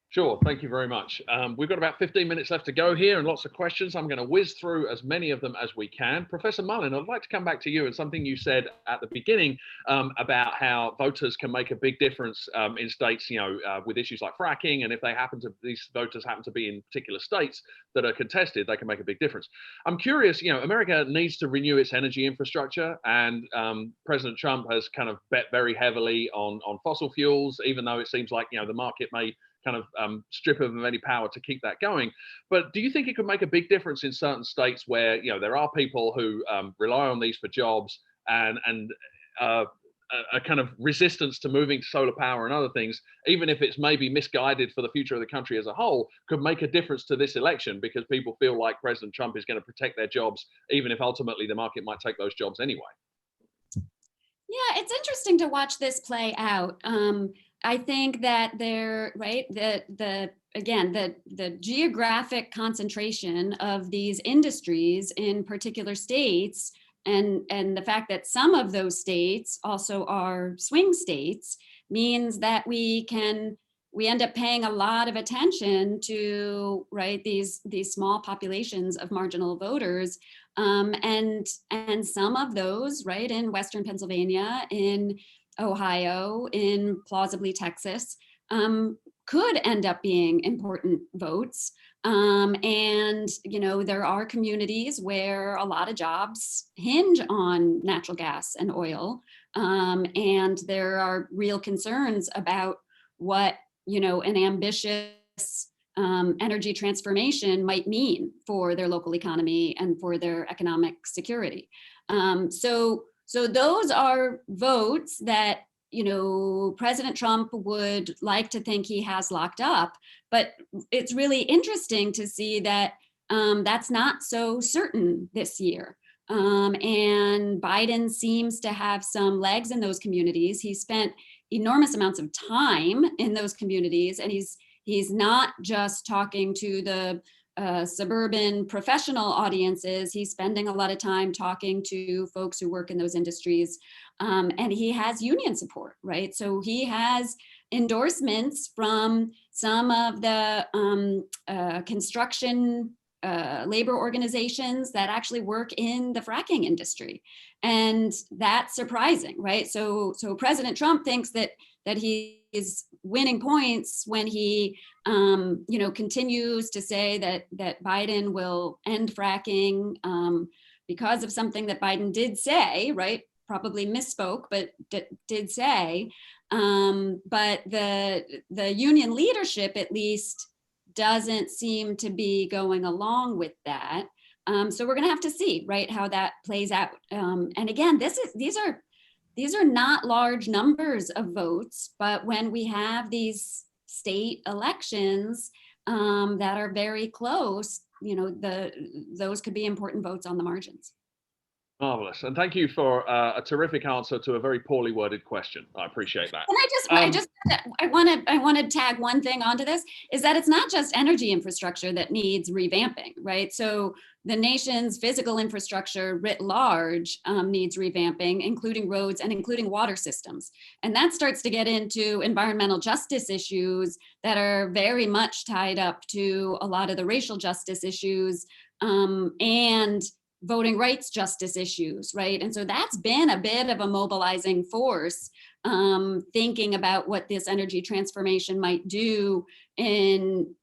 Sure, thank you very much. We've got about 15 minutes left to go here and lots of questions. I'm going to whiz through as many of them as we can. Professor Mullin, I'd like to come back to you and something you said at the beginning about how voters can make a big difference in states, with issues like fracking, and if these voters happen to be in particular states that are contested, they can make a big difference. I'm curious, America needs to renew its energy infrastructure, and President Trump has kind of bet very heavily on fossil fuels, even though it seems like, the market may kind of strip of them any power to keep that going. But do you think it could make a big difference in certain states where there are people who rely on these for jobs and a kind of resistance to moving to solar power and other things, even if it's maybe misguided for the future of the country as a whole, could make a difference to this election because people feel like President Trump is going to protect their jobs, even if ultimately the market might take those jobs anyway? Yeah, it's interesting to watch this play out. I think that the geographic concentration of these industries in particular states and the fact that some of those states also are swing states means that we end up paying a lot of attention to these small populations of marginal voters, and some of those in Western Pennsylvania, in Ohio, in plausibly Texas, could end up being important votes. And there are communities where a lot of jobs hinge on natural gas and oil, and there are real concerns about what an ambitious energy transformation might mean for their local economy and for their economic security. So those are votes that President Trump would like to think he has locked up, but it's really interesting to see that that's not so certain this year. And Biden seems to have some legs in those communities. He spent enormous amounts of time in those communities, and he's not just talking to the suburban professional audiences. He's spending a lot of time talking to folks who work in those industries, and he has union support, right? So he has endorsements from some of the construction labor organizations that actually work in the fracking industry. And that's surprising, right? So President Trump thinks that he is winning points when he continues to say that Biden will end fracking because of something that Biden did say, right? Probably misspoke, but did say. But the union leadership, at least, doesn't seem to be going along with that. So we're going to have to see, right, how that plays out. And again, these are not large numbers of votes, but when we have these state elections, that are very close, those could be important votes on the margins. Marvelous, and thank you for a terrific answer to a very poorly worded question. I appreciate that. I want to tag one thing onto this, is that it's not just energy infrastructure that needs revamping, right? So the nation's physical infrastructure writ large needs revamping, including roads and including water systems. And that starts to get into environmental justice issues that are very much tied up to a lot of the racial justice issues and voting rights justice issues, right? And so that's been a bit of a mobilizing force, thinking about what this energy transformation might do in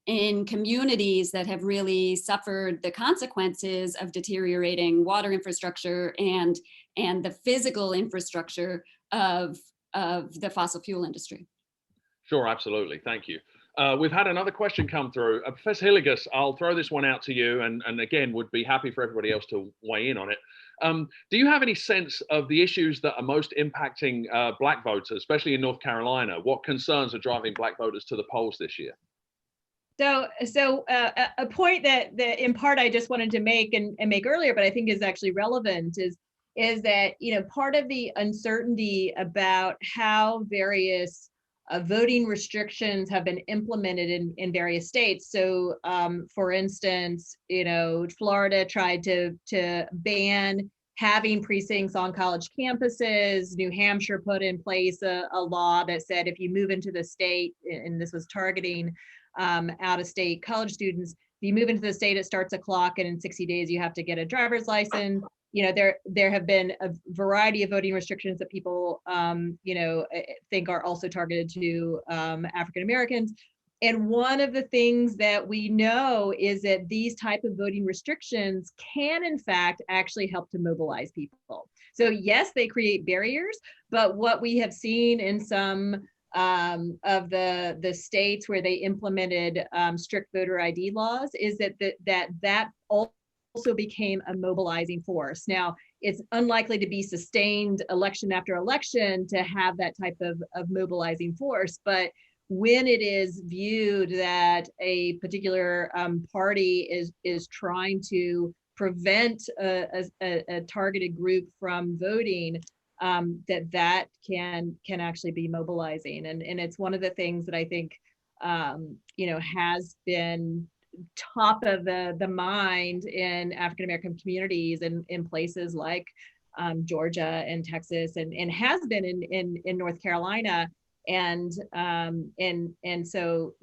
communities that have really suffered the consequences of deteriorating water infrastructure and the physical infrastructure of the fossil fuel industry. Sure, absolutely. Thank you. We've had another question come through. Professor Hillegas, I'll throw this one out to you, and again, would be happy for everybody else to weigh in on it. Do you have any sense of the issues that are most impacting Black voters, especially in North Carolina? What concerns are driving Black voters to the polls this year? So a point that in part I just wanted to make and make earlier, but I think is actually relevant is that, part of the uncertainty about how various voting restrictions have been implemented in various states. So, for instance, Florida tried to ban having precincts on college campuses. New Hampshire put in place a law that said if you move into the state, and this was targeting out-of-state college students, if you move into the state, it starts a clock, and in 60 days you have to get a driver's license. There have been a variety of voting restrictions that people, think are also targeted to African Americans. And one of the things that we know is that these type of voting restrictions can, in fact, actually help to mobilize people. So yes, they create barriers, but what we have seen in some of the states where they implemented strict voter ID laws is that also became a mobilizing force. Now, it's unlikely to be sustained election after election to have that type of mobilizing force, but when it is viewed that a particular party is trying to prevent a targeted group from voting, that can actually be mobilizing. And it's one of the things that I think has been top of the mind in African American communities and in places like Georgia and Texas, and has been in North Carolina. And so,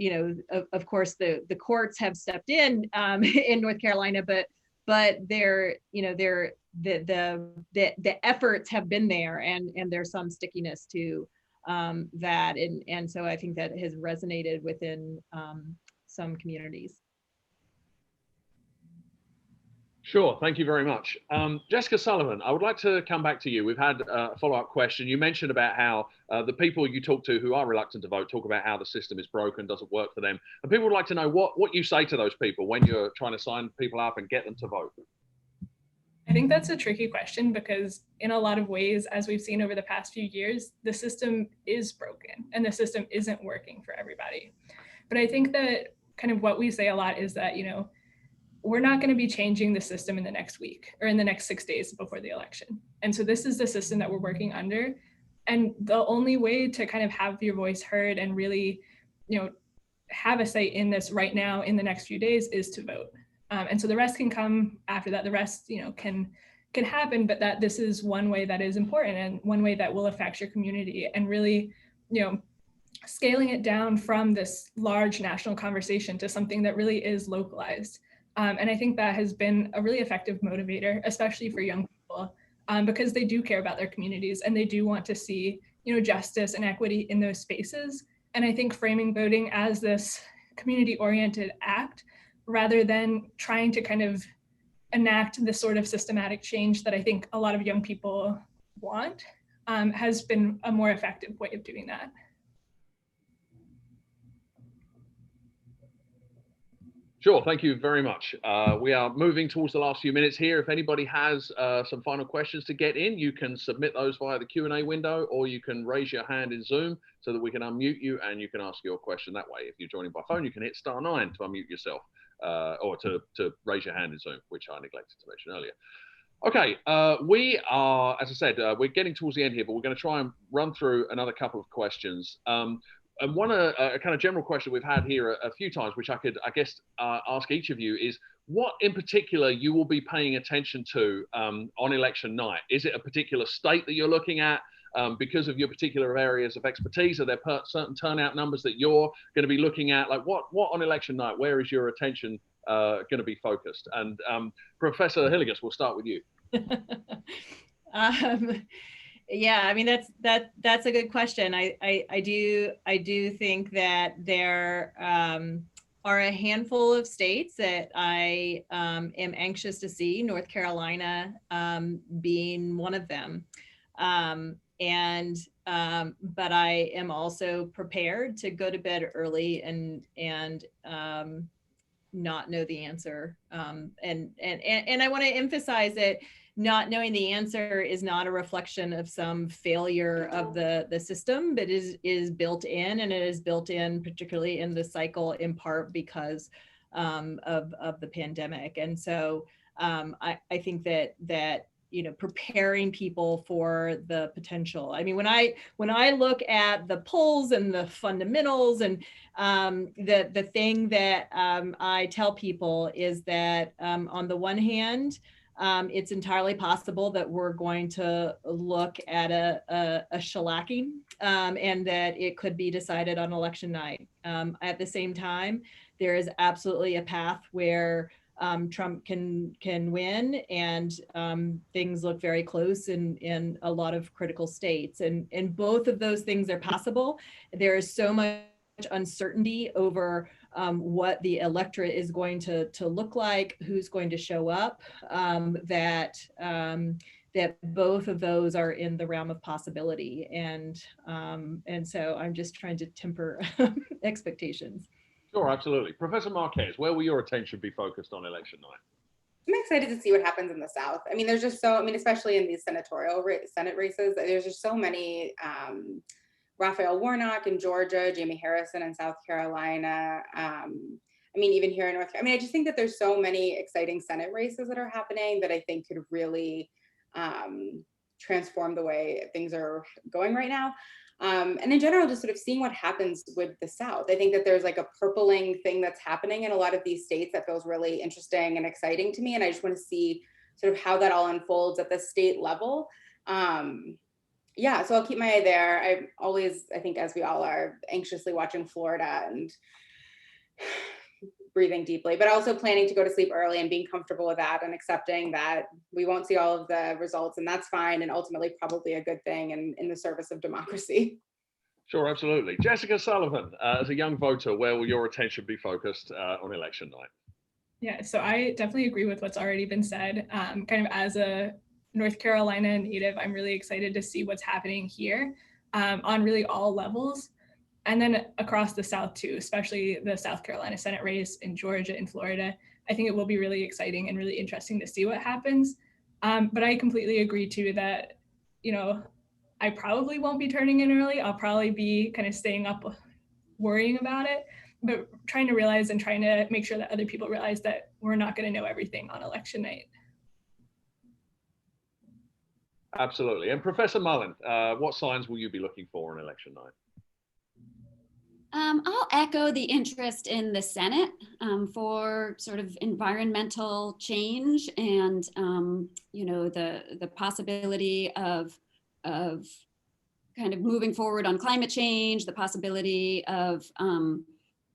of course, the courts have stepped in North Carolina, but the efforts have been there, and there's some stickiness to that, and so I think that has resonated within some communities. Sure, thank you very much. Jessica Sullivan, I would like to come back to you. We've had a follow-up question. You mentioned about how the people you talk to who are reluctant to vote talk about how the system is broken, doesn't work for them. And people would like to know what you say to those people when you're trying to sign people up and get them to vote. I think that's a tricky question because in a lot of ways, as we've seen over the past few years, the system is broken and the system isn't working for everybody. But I think that kind of what we say a lot is that, we're not going to be changing the system in the next week or in the next 6 days before the election. And so this is the system that we're working under. And the only way to kind of have your voice heard and really, have a say in this right now in the next few days is to vote. And so the rest can come after that. The rest, can happen, but that this is one way that is important and one way that will affect your community, and really, scaling it down from this large national conversation to something that really is localized. And I think that has been a really effective motivator, especially for young people, because they do care about their communities and they do want to see, justice and equity in those spaces. And I think framing voting as this community-oriented act, rather than trying to kind of enact the sort of systematic change that I think a lot of young people want, has been a more effective way of doing that. Sure, thank you very much. We are moving towards the last few minutes here. If anybody has some final questions to get in, you can submit those via the Q&A window, or you can raise your hand in Zoom so that we can unmute you and you can ask your question that way. If you're joining by phone, you can hit *9 to unmute yourself or to raise your hand in Zoom, which I neglected to mention earlier. Okay, we are, as I said, we're getting towards the end here, but we're going to try and run through another couple of questions. And one a kind of general question we've had here a few times, which I could, I guess, ask each of you is, what in particular you will be paying attention to on election night? Is it a particular state that you're looking at because of your particular areas of expertise? Are there certain turnout numbers that you're going to be looking at? Like what on election night, where is your attention going to be focused? And Professor 𝐏𝐚𝐧𝐞, we'll start with you. Yeah, I mean, that's a good question. I do think that there are a handful of states that I am anxious to see, North Carolina being one of them. But I am also prepared to go to bed early and not know the answer. And I want to emphasize that not knowing the answer is not a reflection of some failure of the system, but is built in, and it is built in particularly in the cycle in part because of the pandemic. And so I think that you know, preparing people for the potential. I mean, when I look at the polls and the fundamentals, and the thing that I tell people is that on the one hand, it's entirely possible that we're going to look at a shellacking and that it could be decided on election night. At the same time, there is absolutely a path where Trump can win, and things look very close in a lot of critical states. And both of those things are possible. There is so much uncertainty over what the electorate is going to look like, who's going to show up, that both of those are in the realm of possibility. And so I'm just trying to temper expectations. Sure, absolutely. Professor Marquez, where will your attention be focused on election night? I'm excited to see what happens in the South. I mean, there's just especially in these Senate races, there's just so many, Raphael Warnock in Georgia, Jamie Harrison in South Carolina. I mean, even here in I just think that there's so many exciting Senate races that are happening that I think could really transform the way things are going right now. And in general, just sort of seeing what happens with the South. I think that there's like a purpling thing that's happening in a lot of these states that feels really interesting and exciting to me. And I just want to see sort of how that all unfolds at the state level. Yeah, so I'll keep my eye there. I always, I think as we all are, anxiously watching Florida and breathing deeply, but also planning to go to sleep early and being comfortable with that and accepting that we won't see all of the results, and that's fine, and ultimately probably a good thing and in the service of democracy. Sure, absolutely. Jessica Sullivan, as a young voter, where will your attention be focused on election night? Yeah, so I definitely agree with what's already been said. Kind of as a North Carolina native, I'm really excited to see what's happening here on really all levels. And then across the South too, especially the South Carolina Senate race in Georgia and Florida. I think it will be really exciting and really interesting to see what happens. But I completely agree too that, you know, I probably won't be turning in early. I'll probably be kind of staying up worrying about it, but trying to realize and trying to make sure that other people realize that we're not going to know everything on election night. Absolutely. And Professor Mullin, what signs will you be looking for on election night? I'll echo the interest in the Senate for sort of environmental change and, you know, the possibility of kind of moving forward on climate change, the possibility of,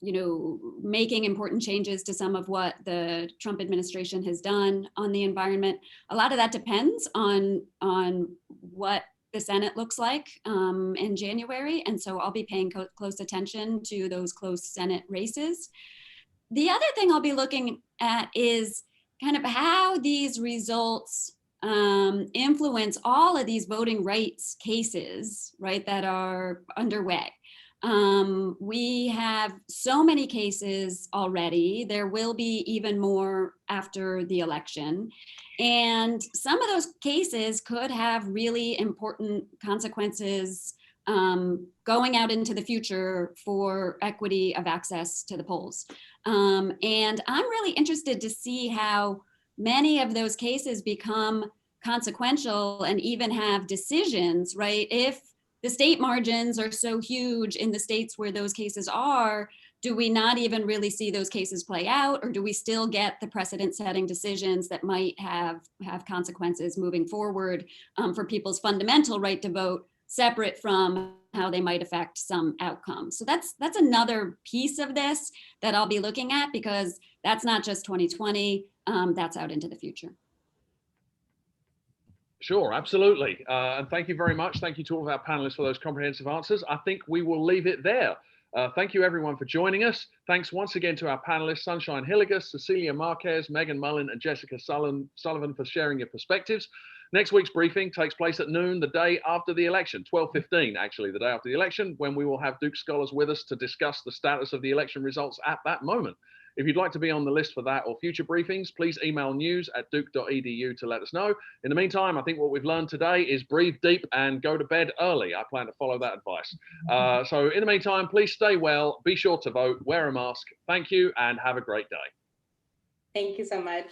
you know, making important changes to some of what the Trump administration has done on the environment. A lot of that depends on what the Senate looks like in January. And so I'll be paying close attention to those close Senate races. The other thing I'll be looking at is kind of how these results influence all of these voting rights cases, right, that are underway. We have so many cases already. There will be even more after the election. And some of those cases could have really important consequences going out into the future for equity of access to the polls. And I'm really interested to see how many of those cases become consequential and even have decisions, right? If the state margins are so huge in the states where those cases are, do we not even really see those cases play out, or do we still get the precedent-setting decisions that might have consequences moving forward for people's fundamental right to vote, separate from how they might affect some outcome? So that's another piece of this that I'll be looking at, because that's not just 2020, that's out into the future. Sure, absolutely. And thank you very much. Thank you to all of our panelists for those comprehensive answers. I think we will leave it there. Thank you everyone for joining us. Thanks once again to our panelists, Sunshine Hilligus, Cecilia Marquez, Megan Mullin, and Jessica Sullivan for sharing your perspectives. Next week's briefing takes place at noon, the day after the election, 12:15 actually, the day after the election, when we will have Duke scholars with us to discuss the status of the election results at that moment. If you'd like to be on the list for that or future briefings, please email news@duke.edu to let us know. In the meantime, I think what we've learned today is breathe deep and go to bed early. I plan to follow that advice. So in the meantime, please stay well, be sure to vote, wear a mask. Thank you and have a great day. Thank you so much.